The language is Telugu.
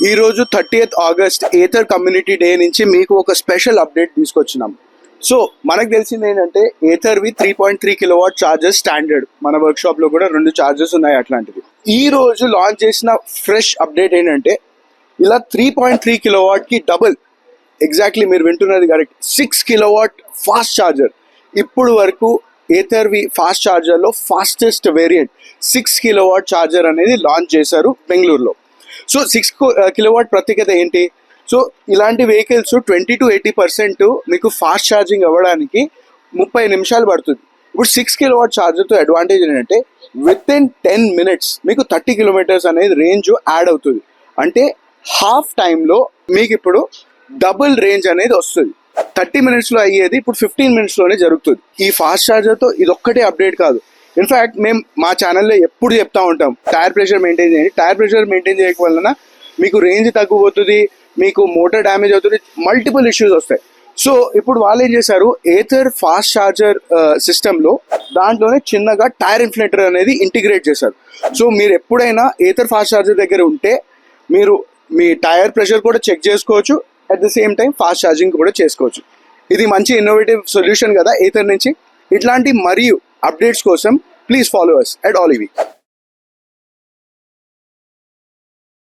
ఈ రోజు 30th August Ather community day నుంచి మీకు ఒక స్పెషల్ అప్డేట్ తీసుకొచ్చినాం. సో మనకు తెలిసింది ఏంటంటే ఏథర్వి 3.3 కిలోవాట్ చార్జెస్ స్టాండర్డ్. మన వర్క్ షాప్ లో కూడా 2 చార్జెస్ ఉన్నాయి అట్లాంటివి. ఈ రోజు లాంచ్ చేసిన ఫ్రెష్ అప్డేట్ ఏంటంటే ఇలా 3.3 కిలోవాట్ కి డబుల్, ఎగ్జాక్ట్లీ మీరు వింటున్నది కరెక్ట్, 6 కిలోవాట్ ఫాస్ట్ ఛార్జర్. ఇప్పుడు వరకు ఏథర్వి ఫాస్ట్ ఛార్జర్లో ఫాస్టెస్ట్ వేరియంట్ 6 కిలోవాట్ ఛార్జర్ అనేది లాంచ్ చేశారు బెంగళూరులో. సో 6 కిలోవాట్ ప్రత్యేకత ఏంటి? సో ఇలాంటి వెహికల్స్ 20 to 80% మీకు ఫాస్ట్ ఛార్జింగ్ అవ్వడానికి 30 నిమిషాలు పడుతుంది. ఇప్పుడు 6 కిలోవాట్ ఛార్జర్తో అడ్వాంటేజ్ ఏంటంటే విత్ ఇన్ 10 minutes మీకు 30 కిలోమీటర్స్ అనేది రేంజ్ యాడ్ అవుతుంది. అంటే హాఫ్ టైంలో మీకు ఇప్పుడు డబుల్ రేంజ్ అనేది వస్తుంది. 30 minutesలో అయ్యేది ఇప్పుడు 15 minutesలోనే జరుగుతుంది. ఈ ఫాస్ట్ ఛార్జర్తో ఇది ఒక్కటే అప్డేట్ కాదు. ఇన్ఫ్యాక్ట్ మేము మా ఛానల్లో ఎప్పుడు చెప్తా ఉంటాం, టైర్ ప్రెషర్ మెయింటైన్ చేయండి. టైర్ ప్రెషర్ మెయింటైన్ చేయడం వలన మీకు రేంజ్ తగ్గిపోతుంది, మీకు మోటార్ డ్యామేజ్ అవుతుంది, మల్టిపుల్ ఇష్యూస్ వస్తాయి. సో ఇప్పుడు వాళ్ళు ఏం చేశారు, ఏథర్ ఫాస్ట్ ఛార్జర్ సిస్టంలో దాంట్లోనే చిన్నగా టైర్ ఇన్ఫ్లేటర్ అనేది ఇంటిగ్రేట్ చేశారు. సో మీరు ఎప్పుడైనా ఏథర్ ఫాస్ట్ ఛార్జర్ దగ్గర ఉంటే మీరు మీ టైర్ ప్రెషర్ కూడా చెక్ చేసుకోవచ్చు, at the same time fast charging కూడా చేసుకోవచ్చు. ఇది మంచి ఇన్నోవేటివ్ సొల్యూషన్ కదా ఏథర్ నుంచి. ఇట్లాంటి మరియు అప్డేట్స్ కోసం please follow us at Olivi.